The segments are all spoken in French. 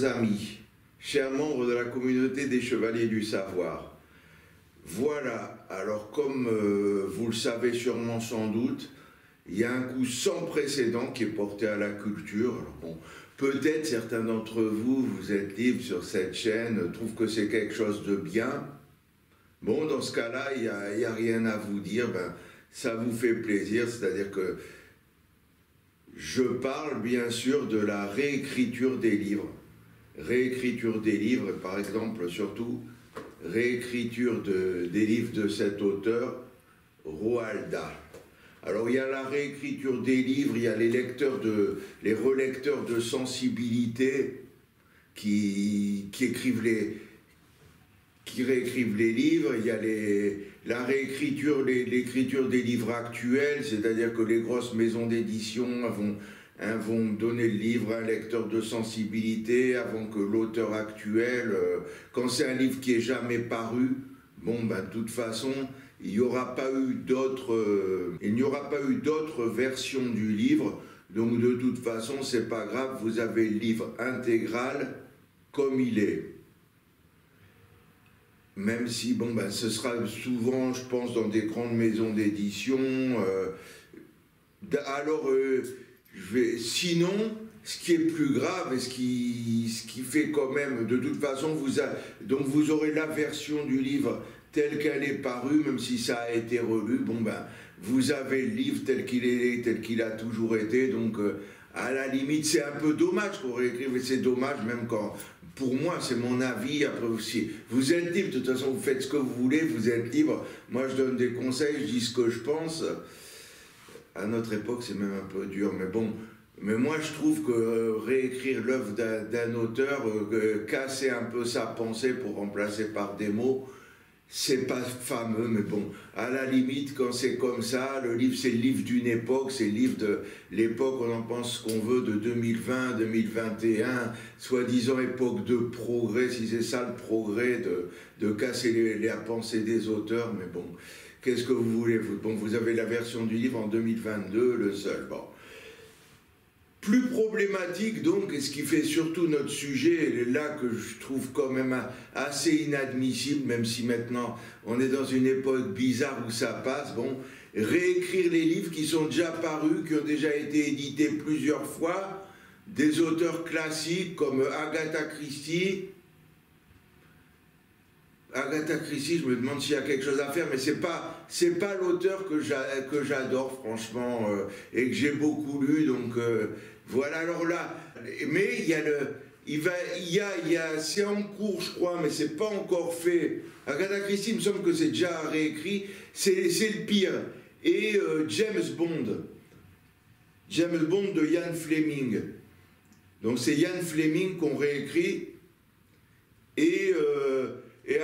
Chers amis, chers membres de la communauté des Chevaliers du Savoir, voilà, alors comme vous le savez sûrement sans doute, il y a un coup sans précédent qui est porté à la culture. Alors bon, peut-être certains d'entre vous, vous êtes libres sur cette chaîne, trouvent que c'est quelque chose de bien. Bon, dans ce cas-là, il n'y a rien à vous dire, ben, ça vous fait plaisir, c'est-à-dire que je parle bien sûr de la réécriture des livres. Réécriture des livres, par exemple, surtout, réécriture des livres de cet auteur, Roald Dahl. Alors il y a la réécriture des livres, il y a les relecteurs de sensibilité qui réécrivent les livres, il y a l'écriture des livres actuels, c'est-à-dire que les grosses maisons d'édition vont donner le livre à un lecteur de sensibilité avant que l'auteur actuel, quand c'est un livre qui n'est jamais paru, bon ben de toute façon, il n'y aura pas eu d'autres versions du livre, donc de toute façon, c'est pas grave, vous avez le livre intégral comme il est. Même si, bon, ben, ce sera souvent, je pense, dans des grandes maisons d'édition. Sinon, ce qui est plus grave et ce qui fait quand même, de toute façon, donc vous aurez la version du livre telle qu'elle est parue, même si ça a été relu, bon ben, vous avez le livre tel qu'il est, tel qu'il a toujours été, donc à la limite, c'est un peu dommage qu'on réécrive, et c'est dommage même quand, pour moi, c'est mon avis, après aussi, vous êtes libre, de toute façon, vous faites ce que vous voulez, vous êtes libre, moi je donne des conseils, je dis ce que je pense, à notre époque, c'est même un peu dur, mais bon, mais moi je trouve que réécrire l'œuvre d'un auteur, casser un peu sa pensée pour remplacer par des mots, c'est pas fameux, mais bon, à la limite, quand c'est comme ça, le livre, c'est le livre d'une époque, c'est le livre de l'époque, on en pense ce qu'on veut, de 2020, 2021, soi-disant époque de progrès, si c'est ça le progrès, de casser la pensée des auteurs, mais bon, qu'est-ce que vous voulez, bon, vous avez la version du livre en 2022, le seul, bon. Plus problématique donc, et ce qui fait surtout notre sujet, là que je trouve quand même assez inadmissible, même si maintenant on est dans une époque bizarre où ça passe, bon, réécrire les livres qui sont déjà parus, qui ont déjà été édités plusieurs fois, des auteurs classiques comme Agatha Christie. Agatha Christie, je me demande s'il y a quelque chose à faire, mais c'est pas l'auteur que j'adore franchement et que j'ai beaucoup lu, donc voilà. Alors là, mais c'est en cours, je crois, mais c'est pas encore fait. Agatha Christie, il me semble que c'est déjà réécrit, c'est le pire. Et James Bond de Ian Fleming. Donc c'est Ian Fleming qu'on réécrit et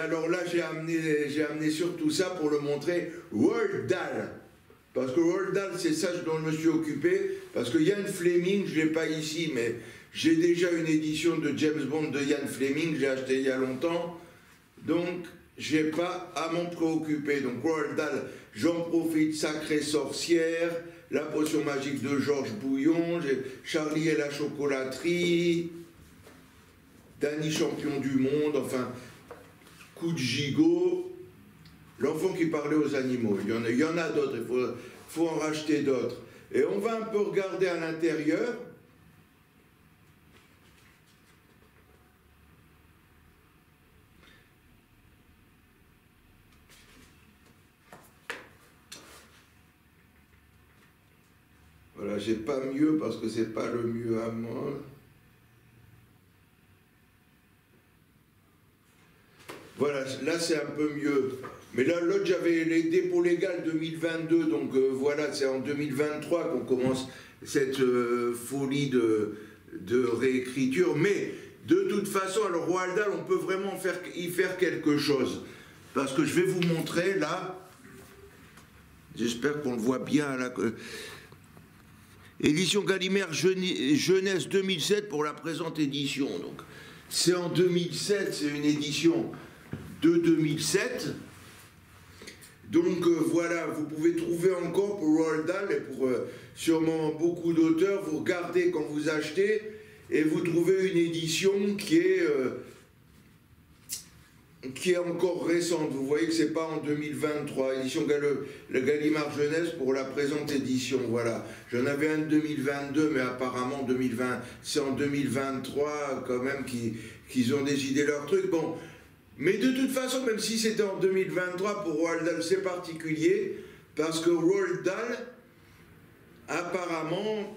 alors là, j'ai amené surtout ça pour le montrer, Roald Dahl. Parce que Roald Dahl, c'est ça dont je me suis occupé, parce que Ian Fleming, je ne l'ai pas ici, mais j'ai déjà une édition de James Bond de Ian Fleming, j'ai acheté il y a longtemps, donc je n'ai pas à m'en préoccuper. Donc Roald Dahl, j'en profite, Sacrée sorcière, La potion magique de Georges Bouillon, j'ai Charlie et la chocolaterie, Danny champion du monde, enfin... Coup de gigot, L'enfant qui parlait aux animaux. Il y en a d'autres, il faut en racheter d'autres. Et on va un peu regarder à l'intérieur. Voilà, j'ai pas mieux parce que c'est pas le mieux à moi. Voilà, là c'est un peu mieux. Mais là, l'autre, j'avais les dépôts légaux 2022, donc voilà, c'est en 2023 qu'on commence cette folie de réécriture. Mais de toute façon, alors Roald Dahl, on peut vraiment y faire quelque chose. Parce que je vais vous montrer là, j'espère qu'on le voit bien à la... Édition Gallimard Jeunesse 2007 pour la présente édition. Donc, c'est en 2007, c'est une édition de 2007. Donc voilà, vous pouvez trouver encore pour Roald Dahl et pour sûrement beaucoup d'auteurs, vous regardez quand vous achetez, et vous trouvez une édition qui est encore récente. Vous voyez que c'est pas en 2023, édition le Gallimard Jeunesse pour la présente édition, voilà. J'en avais un de 2022, mais apparemment 2020, c'est en 2023 quand même qu'ils ont décidé leur truc. Bon, mais de toute façon, même si c'était en 2023, pour Roald Dahl, c'est particulier, parce que Roald Dahl, apparemment,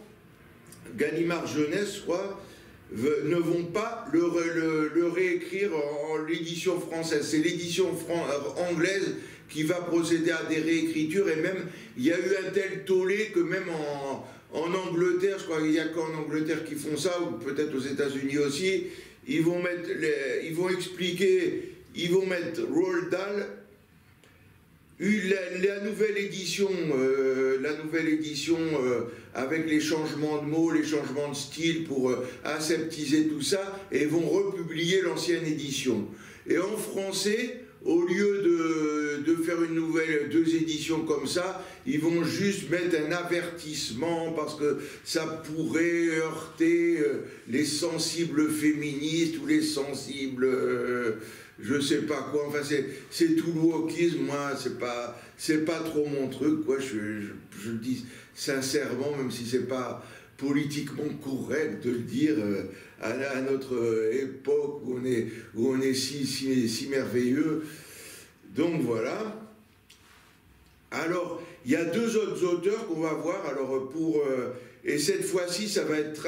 Gallimard Jeunesse, quoi, ne vont pas le réécrire en l'édition française. C'est l'édition anglaise qui va procéder à des réécritures, et même, il y a eu un tel tollé que même en Angleterre, je crois qu'il n'y a qu'en Angleterre qui font ça, ou peut-être aux États-Unis aussi, ils vont mettre Roald Dahl, la nouvelle édition avec les changements de mots, les changements de style pour aseptiser tout ça, et vont republier l'ancienne édition. Et en français, au lieu de faire deux éditions comme ça, ils vont juste mettre un avertissement parce que ça pourrait heurter les sensibles féministes ou les sensibles... je sais pas quoi, enfin c'est tout le wokisme, moi c'est pas trop mon truc, quoi, je le dis sincèrement, même si c'est pas politiquement correct de le dire à notre époque où on est si merveilleux. Donc voilà. Alors, il y a deux autres auteurs qu'on va voir, alors et cette fois-ci, ça va être...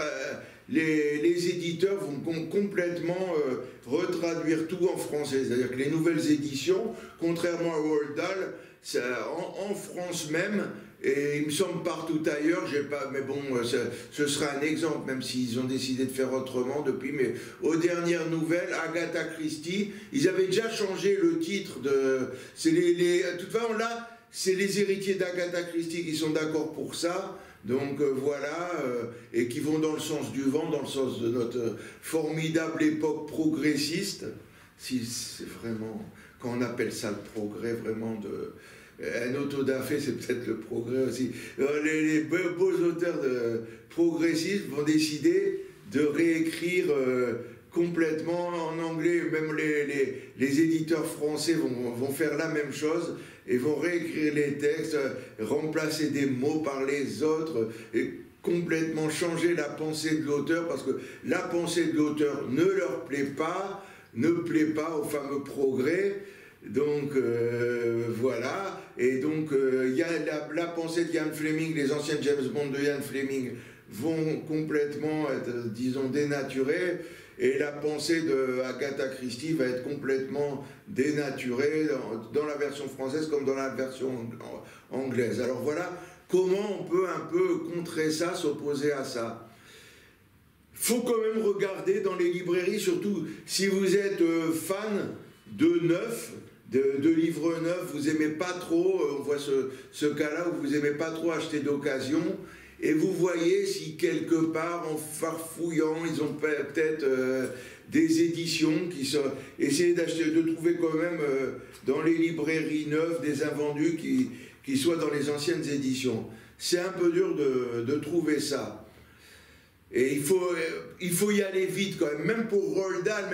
Les éditeurs vont complètement retraduire tout en français. C'est-à-dire que les nouvelles éditions, contrairement à Roald Dahl, en France même, et il me semble partout ailleurs, mais bon, ce sera un exemple, même s'ils ont décidé de faire autrement depuis, mais aux dernières nouvelles, Agatha Christie, ils avaient déjà changé le titre de... de toute façon, là, c'est les héritiers d'Agatha Christie qui sont d'accord pour ça. Donc voilà, et qui vont dans le sens du vent, dans le sens de notre formidable époque progressiste, si c'est vraiment, quand on appelle ça le progrès, vraiment un autodafé, c'est peut-être le progrès aussi. Les beaux auteurs progressistes vont décider de réécrire complètement en anglais, même les éditeurs français vont faire la même chose, et vont réécrire les textes, remplacer des mots par les autres, et complètement changer la pensée de l'auteur, parce que la pensée de l'auteur ne plaît pas au fameux progrès. Donc voilà, et donc il y a la pensée de Ian Fleming, les anciens James Bond de Ian Fleming vont complètement être, disons, dénaturées, et la pensée de Agatha Christie va être complètement dénaturée dans la version française comme dans la version anglaise. Alors voilà comment on peut un peu contrer ça, s'opposer à ça. Il faut quand même regarder dans les librairies, surtout si vous êtes fan de neuf, de livres neufs, vous n'aimez pas trop, on voit ce cas-là où vous n'aimez pas trop acheter d'occasion, et vous voyez si quelque part, en farfouillant, ils ont peut-être des éditions qui sont... Essayez de trouver quand même dans les librairies neuves des invendus qui soient dans les anciennes éditions. C'est un peu dur de trouver ça. Et il faut y aller vite quand même pour Roald Dahl,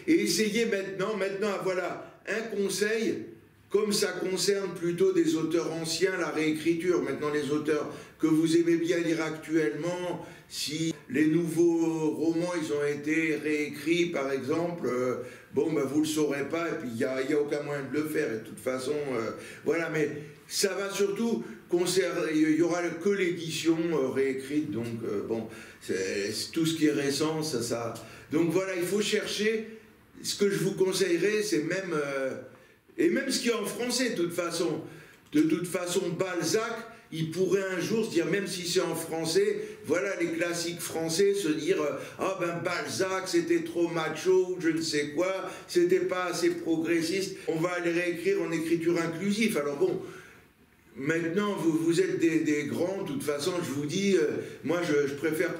et essayer maintenant, voilà, un conseil, comme ça concerne plutôt des auteurs anciens, la réécriture. Maintenant, les auteurs que vous aimez bien lire actuellement, si les nouveaux romans, ils ont été réécrits, par exemple, bon, ben, vous ne le saurez pas, et puis il n'y a aucun moyen de le faire, et de toute façon, voilà, mais ça va surtout concerner, il n'y aura que l'édition réécrite, donc, bon, c'est tout ce qui est récent, ça. Donc voilà, il faut chercher, ce que je vous conseillerais, c'est même... et même ce qui est en français, de toute façon, Balzac, il pourrait un jour se dire, même si c'est en français, voilà les classiques français, se dire, ah ben Balzac, c'était trop macho, je ne sais quoi, c'était pas assez progressiste, on va les réécrire en écriture inclusive. Alors bon, maintenant, vous êtes des grands, de toute façon, je vous dis, moi je préfère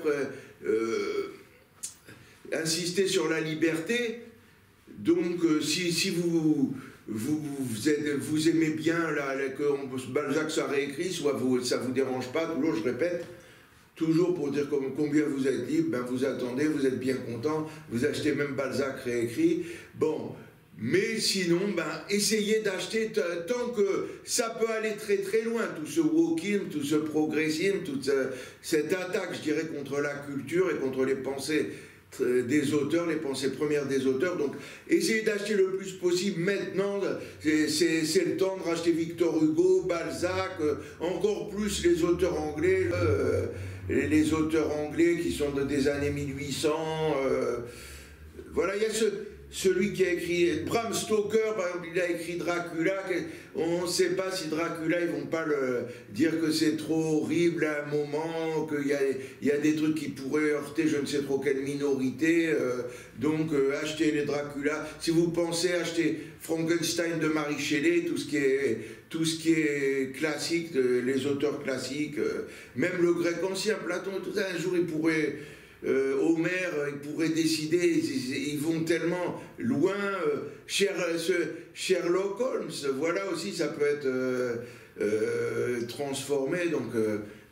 insister sur la liberté. Donc si vous aimez bien que Balzac soit réécrit, soit ça vous dérange pas, toujours je répète, toujours pour dire combien vous êtes libre, ben vous attendez, vous êtes bien content, vous achetez même Balzac réécrit. Bon, mais sinon, ben, essayez d'acheter tant que ça peut aller très très loin, tout ce wokisme, tout ce progressisme, toute cette attaque, je dirais, contre la culture et contre les pensées des auteurs, les pensées premières des auteurs. Donc, essayez d'acheter le plus possible maintenant. C'est le temps de racheter Victor Hugo, Balzac, encore plus les auteurs anglais, les auteurs anglais qui sont des années 1800. Voilà, il y a celui qui a écrit Bram Stoker, par exemple, il a écrit Dracula. On ne sait pas si Dracula, ils vont pas dire que c'est trop horrible à un moment, qu'il y a des trucs qui pourraient heurter je ne sais trop quelle minorité. Donc achetez les Dracula. Si vous pensez acheter Frankenstein de Mary Shelley, tout ce qui est classique, les auteurs classiques, même le grec ancien, Platon, tout ça, un jour il pourrait... Homère, ils pourraient décider, ils vont tellement loin. Sherlock Holmes, voilà aussi, ça peut être transformé. Donc,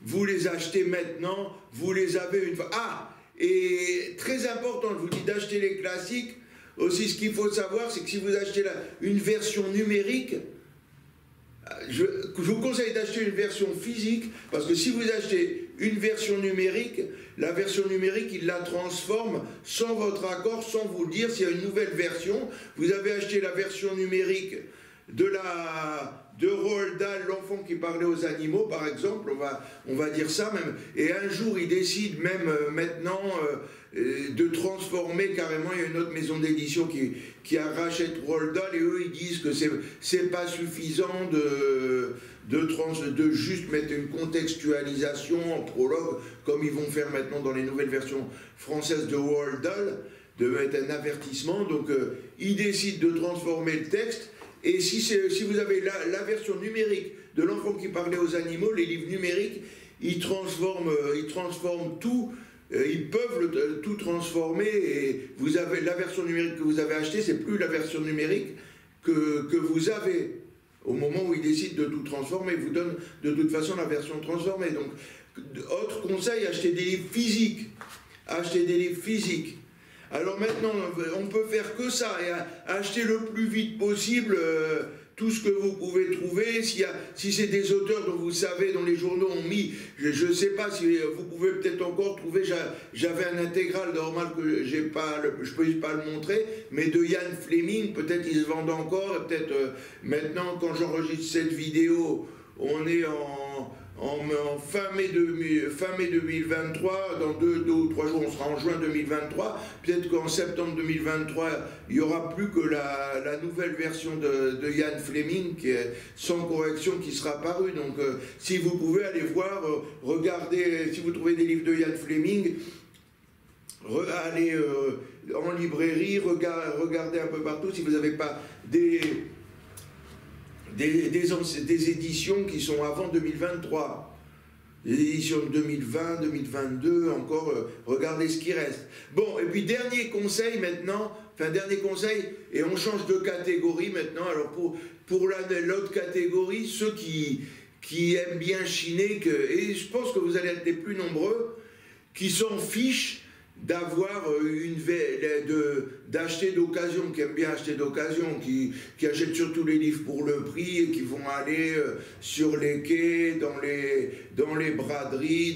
vous les achetez maintenant, vous les avez une fois. Ah, et très important, je vous dis d'acheter les classiques. Aussi, ce qu'il faut savoir, c'est que si vous achetez une version numérique, je vous conseille d'acheter une version physique, parce que si vous achetez une version numérique, la version numérique, il la transforme sans votre accord, sans vous le dire. S'il y a une nouvelle version, vous avez acheté la version numérique de Roald Dahl, l'enfant qui parlait aux animaux, par exemple, on va dire ça même, et un jour il décide même maintenant de transformer carrément, il y a une autre maison d'édition qui rachète Roald Dahl, et eux ils disent que c'est pas suffisant de juste mettre une contextualisation en prologue, comme ils vont faire maintenant dans les nouvelles versions françaises de Roald Dahl, de mettre un avertissement. Donc ils décident de transformer le texte. Et si vous avez la version numérique de l'enfant qui parlait aux animaux, les livres numériques, ils transforment tout, ils peuvent tout transformer, et vous avez la version numérique que vous avez achetée, c'est plus la version numérique que vous avez. Au moment où ils décident de tout transformer, ils vous donnent de toute façon la version transformée. Donc, autre conseil, achetez des livres physiques. Achetez des livres physiques. Alors maintenant, on peut faire que ça, et acheter le plus vite possible tout ce que vous pouvez trouver. Si c'est des auteurs dont vous savez, dont les journaux ont mis, je ne sais pas si vous pouvez peut-être encore trouver, j'avais un intégral normal que je ne peux pas le montrer, mais de Ian Fleming, peut-être ils se vendent encore, peut-être maintenant quand j'enregistre cette vidéo, on est en fin mai 2023, dans deux ou trois jours, on sera en juin 2023. Peut-être qu'en septembre 2023, il n'y aura plus que la nouvelle version de Ian Fleming, qui est sans correction, qui sera parue. Donc, si vous pouvez aller voir, regardez, si vous trouvez des livres de Ian Fleming, allez en librairie, regardez un peu partout. Si vous n'avez pas des éditions qui sont avant 2023, des éditions de 2020, 2022, encore, regardez ce qui reste. Bon, et puis dernier conseil maintenant, et on change de catégorie maintenant. Alors pour l'autre catégorie, ceux qui aiment bien chiner, et je pense que vous allez être les plus nombreux, qui s'en fichent d'avoir d'acheter d'occasion, qui aiment bien acheter d'occasion, qui achètent surtout les livres pour le prix, et qui vont aller sur les quais, dans les braderies,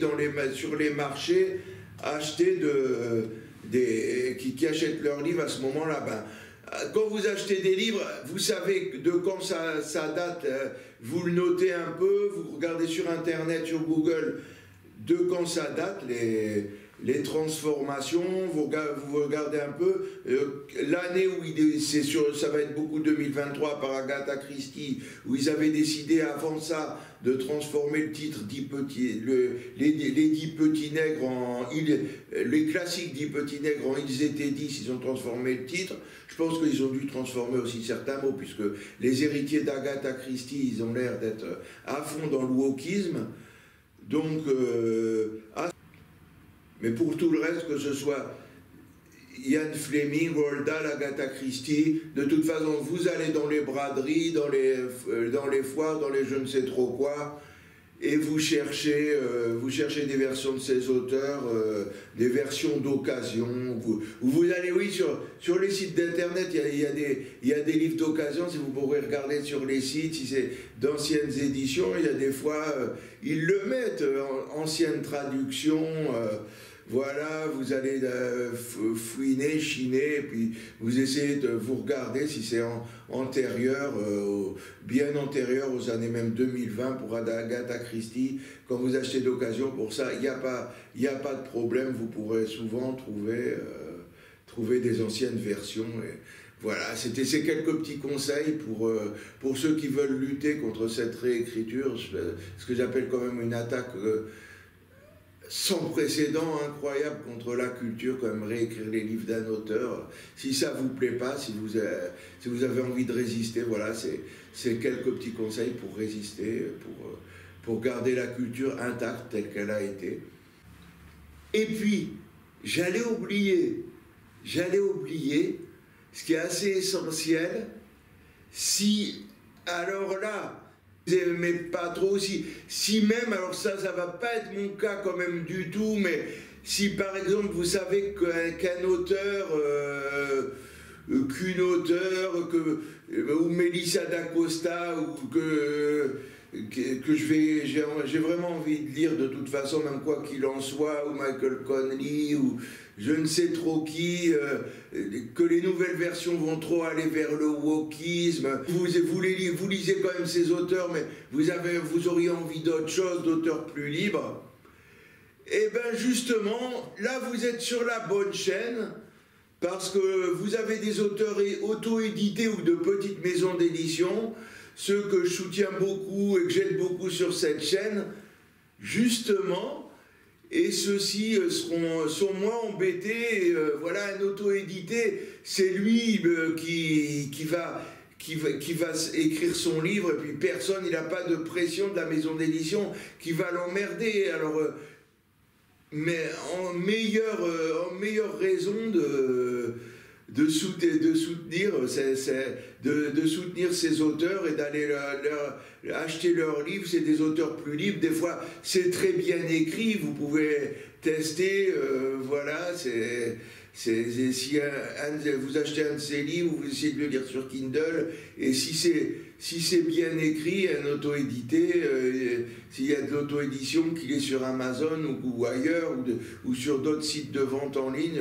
sur les marchés, acheter qui achètent leurs livres à ce moment-là. Quand vous achetez des livres, vous savez de quand ça date, vous le notez un peu, vous regardez sur Internet, sur Google, de quand ça date, les transformations, vous regardez un peu, l'année où ça va être beaucoup 2023 par Agatha Christie, où ils avaient décidé avant ça de transformer le titre les 10 petits nègres les classiques 10 petits nègres en Ils étaient 10, ils ont transformé le titre. Je pense qu'ils ont dû transformer aussi certains mots, puisque les héritiers d'Agatha Christie, ils ont l'air d'être à fond dans le wokisme. Donc, mais pour tout le reste, que ce soit Ian Fleming, Roald Dahl, Agatha Christie, de toute façon, vous allez dans les braderies, dans les foires, dans les je ne sais trop quoi, et vous cherchez des versions de ces auteurs, des versions d'occasion. Vous allez, oui, sur les sites d'internet, il y a des livres d'occasion, si vous pourrez regarder sur les sites, si c'est d'anciennes éditions, il y a des fois, ils le mettent, anciennes traductions. Voilà, vous allez fouiner, chiner, et puis vous essayez de vous regarder si c'est antérieur, bien antérieur aux années même 2020 pour Agatha Christie. Quand vous achetez d'occasion, pour ça, il n'y a pas de problème, vous pourrez souvent trouver des anciennes versions. Et voilà, c'était ces quelques petits conseils pour ceux qui veulent lutter contre cette réécriture, ce que j'appelle quand même une attaque sans précédent, incroyable contre la culture, quand même réécrire les livres d'un auteur. Si ça vous plaît pas, si vous avez envie de résister, voilà, c'est quelques petits conseils pour résister, pour garder la culture intacte telle qu'elle a été. Et puis, j'allais oublier ce qui est assez essentiel, alors là, mais pas trop, si même, alors ça va pas être mon cas quand même du tout, mais si par exemple vous savez qu'un auteur, ou Melissa d'Acosta, ou que j'ai vraiment envie de lire de toute façon, même quoi qu'il en soit, ou Michael Connelly, ou je ne sais trop qui, que les nouvelles versions vont trop aller vers le wokisme. Vous lisez quand même ces auteurs, mais vous auriez envie d'autre chose, d'auteurs plus libres. Et bien justement, là vous êtes sur la bonne chaîne, parce que vous avez des auteurs auto-édités ou de petites maisons d'édition, ceux que je soutiens beaucoup et que j'aide beaucoup sur cette chaîne, justement. Et ceux-ci sont moins embêtés. Voilà, un auto-édité, c'est lui qui va écrire son livre, et puis personne, il n'a pas de pression de la maison d'édition qui va l'emmerder. Alors, mais en meilleure raison de soutenir ces auteurs et d'aller acheter leurs livres. C'est des auteurs plus libres, des fois c'est très bien écrit, vous pouvez tester, voilà, si vous achetez un de ces livres, vous essayez de le lire sur Kindle, et si c'est bien écrit, un auto-édité, s'il y a de l'auto-édition, qu'il est sur Amazon ou ailleurs, ou sur d'autres sites de vente en ligne,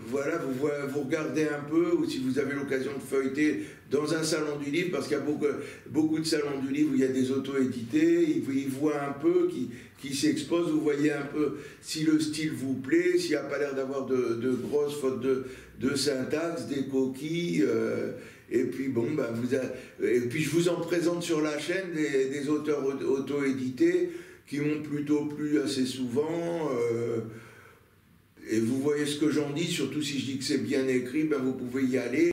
voilà, vous regardez un peu, ou si vous avez l'occasion de feuilleter dans un salon du livre, parce qu'il y a beaucoup de salons du livre où il y a des auto-édités, ils voient un peu, qui s'exposent, vous voyez un peu si le style vous plaît, s'il n'y a pas l'air d'avoir de grosses fautes de syntaxe, des coquilles, et puis bon, et puis je vous en présente sur la chaîne des auteurs auto-édités qui m'ont plutôt plu assez souvent, et vous voyez ce que j'en dis, surtout si je dis que c'est bien écrit, vous pouvez y aller.